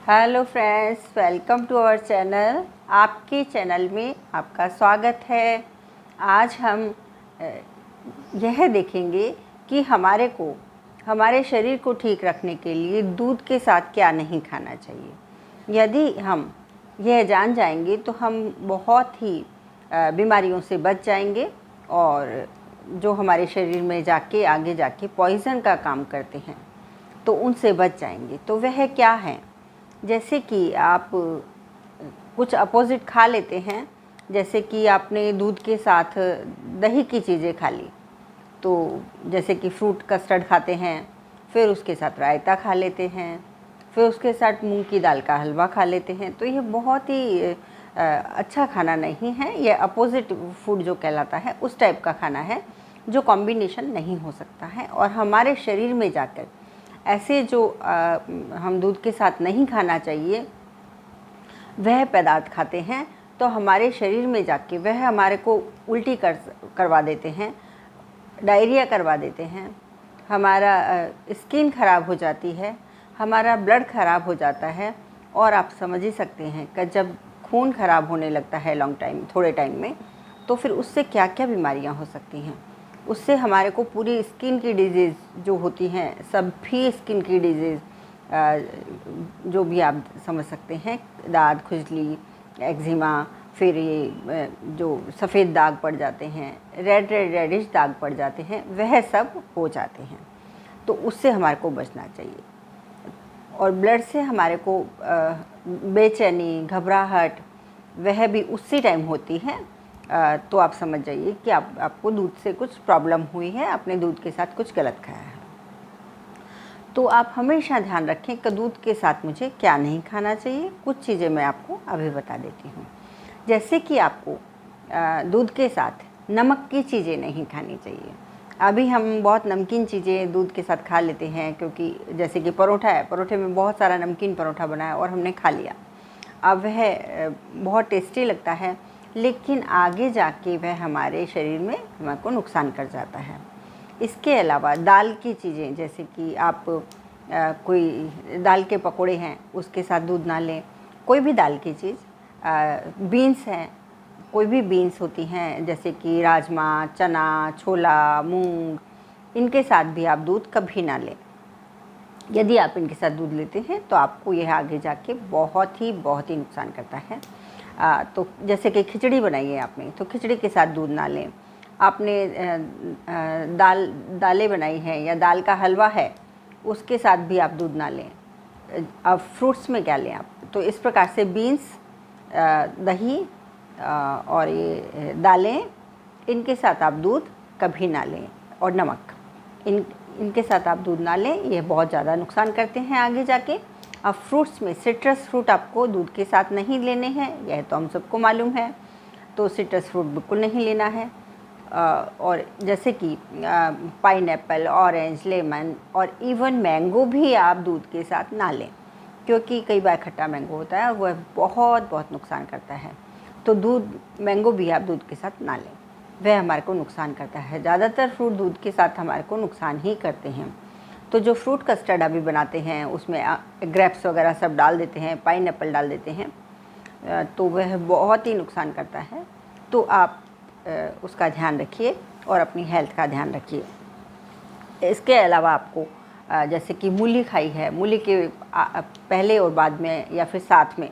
Hello friends, welcome to our channel. आपके channel में आपका स्वागत है। आज हम यह देखेंगे कि हमारे शरीर को ठीक रखने के लिए दूध के साथ क्या नहीं खाना चाहिए। यदि हम यह जान जाएंगे तो हम बहुत ही बीमारियों से बच जाएंगे और जो हमारे शरीर में आगे जाके पॉइज़न का काम करते हैं तो उनसे बच जाएंगे। तो वह क्या है? जैसे कि आप कुछ अपोज़िट खा लेते हैं, जैसे कि आपने दूध के साथ दही की चीज़ें खा ली, तो जैसे कि फ्रूट कस्टर्ड खाते हैं, फिर उसके साथ रायता खा लेते हैं, फिर उसके साथ मूंग की दाल का हलवा खा लेते हैं। तो ये बहुत ही अच्छा खाना नहीं है। ये अपोज़िट फूड जो कहलाता है उस टाइप का खाना है जो कॉम्बिनेशन नहीं हो सकता है। और हमारे शरीर में जाकर ऐसे जो हम दूध के साथ नहीं खाना चाहिए वह पदार्थ खाते हैं तो हमारे शरीर में जाके वह हमारे को उल्टी करवा देते हैं, डायरिया करवा देते हैं, हमारा स्किन ख़राब हो जाती है, हमारा ब्लड ख़राब हो जाता है। और आप समझ ही सकते हैं कि जब खून ख़राब होने लगता है थोड़े टाइम में, तो फिर उससे क्या क्या बीमारियां हो सकती हैं। उससे हमारे को पूरी स्किन की डिजीज़ जो होती हैं, सभी स्किन की डिजीज़ जो भी आप समझ सकते हैं, दाद, खुजली, एक्जिमा, फिर ये जो सफ़ेद दाग पड़ जाते हैं, रेडिश दाग पड़ जाते हैं, वह सब हो जाते हैं। तो उससे हमारे को बचना चाहिए। और ब्लड से हमारे को बेचैनी, घबराहट वह भी उसी टाइम होती है। तो आप समझ जाइए कि आपको दूध से कुछ प्रॉब्लम हुई है, आपने दूध के साथ कुछ गलत खाया है। तो आप हमेशा ध्यान रखें कि दूध के साथ मुझे क्या नहीं खाना चाहिए। कुछ चीज़ें मैं आपको अभी बता देती हूँ। जैसे कि आपको दूध के साथ नमक की चीज़ें नहीं खानी चाहिए। अभी हम बहुत नमकीन चीज़ें दूध के साथ खा लेते हैं, क्योंकि जैसे कि परोठा है, परोठे में बहुत सारा नमकीन परोठा बना है और हमने खा लिया। अब वह बहुत टेस्टी लगता है, लेकिन आगे जाके वह हमारे शरीर में हमारे को नुकसान कर जाता है। इसके अलावा दाल की चीज़ें, जैसे कि आप कोई दाल के पकोड़े हैं उसके साथ दूध ना लें। कोई भी दाल की चीज़, बीन्स हैं, कोई भी बीन्स होती हैं जैसे कि राजमा, चना, छोला, मूंग, इनके साथ भी आप दूध कभी ना लें। यदि आप इनके साथ दूध लेते हैं तो आपको यह आगे जाके बहुत ही नुकसान करता है। तो जैसे कि खिचड़ी बनाई है आपने, तो खिचड़ी के साथ दूध ना लें। आपने दालें बनाई हैं या दाल का हलवा है, उसके साथ भी आप दूध ना लें। अब फ्रूट्स में क्या लें आप? तो इस प्रकार से बीन्स, दही और ये दालें, इनके साथ आप दूध कभी ना लें। और नमक, इनके साथ आप दूध ना लें, ये बहुत ज़्यादा नुकसान करते हैं आगे जाके। अब फ्रूट्स में सिट्रस फ्रूट आपको दूध के साथ नहीं लेने हैं, यह तो हम सबको मालूम है। तो सिट्रस फ्रूट बिल्कुल नहीं लेना है। और जैसे कि पाइनएप्पल, ऑरेंज, लेमन और इवन मैंगो भी आप दूध के साथ ना लें, क्योंकि कई बार खट्टा मैंगो होता है, वह बहुत नुकसान करता है। तो मैंगो भी आप दूध के साथ ना लें, वह हमारे को नुकसान करता है। ज़्यादातर फ्रूट दूध के साथ हमारे को नुकसान ही करते हैं। तो जो फ्रूट कस्टर्ड अभी बनाते हैं उसमें ग्रेप्स वगैरह सब डाल देते हैं, पाइनएप्पल डाल देते हैं, तो वह बहुत ही नुकसान करता है। तो आप उसका ध्यान रखिए और अपनी हेल्थ का ध्यान रखिए। इसके अलावा आपको जैसे कि मूली खाई है, मूली के पहले और बाद में या फिर साथ में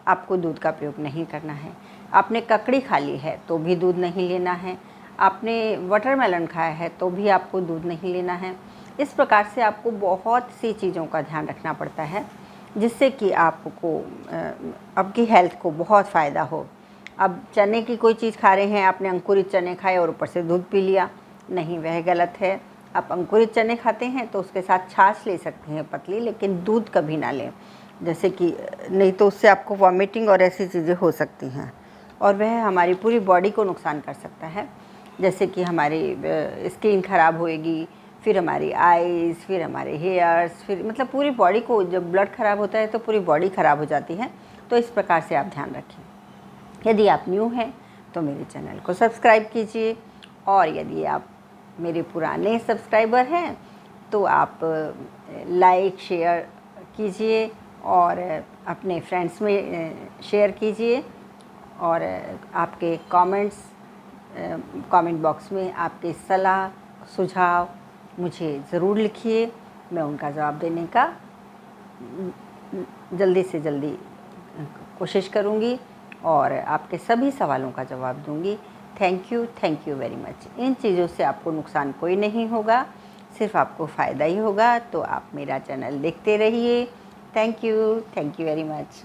आपको दूध का प्रयोग नहीं करना है। आपने ककड़ी खा ली है तो भी दूध नहीं लेना है। आपने वाटरमेलन खाया है तो भी आपको दूध नहीं लेना है। इस प्रकार से आपको बहुत सी चीज़ों का ध्यान रखना पड़ता है, जिससे कि आपको आपकी हेल्थ को बहुत फ़ायदा हो। अब चने की कोई चीज़ खा रहे हैं, आपने अंकुरित चने खाए और ऊपर से दूध पी लिया, नहीं, वह गलत है। आप अंकुरित चने खाते हैं तो उसके साथ छाछ ले सकते हैं पतली, लेकिन दूध कभी ना लें, जैसे कि नहीं तो उससे आपको वॉमिटिंग और ऐसी चीज़ें हो सकती हैं और वह हमारी पूरी बॉडी को नुकसान कर सकता है। जैसे कि हमारी स्किन ख़राब होएगी, फिर हमारी आइज़, फिर हमारे हेयर्स, फिर मतलब पूरी बॉडी को, जब ब्लड ख़राब होता है तो पूरी बॉडी ख़राब हो जाती है। तो इस प्रकार से आप ध्यान रखें। यदि आप न्यू हैं तो मेरे चैनल को सब्सक्राइब कीजिए, और यदि आप मेरे पुराने सब्सक्राइबर हैं तो आप लाइक शेयर कीजिए और अपने फ्रेंड्स में शेयर कीजिए। और आपके कमेंट बॉक्स में आपके सलाह सुझाव मुझे ज़रूर लिखिए। मैं उनका जवाब देने का जल्दी से जल्दी कोशिश करूँगी और आपके सभी सवालों का जवाब दूँगी। Thank you very much. इन चीज़ों से आपको नुकसान कोई नहीं होगा, सिर्फ आपको फ़ायदा ही होगा। तो आप मेरा चैनल देखते रहिए। Thank you very much.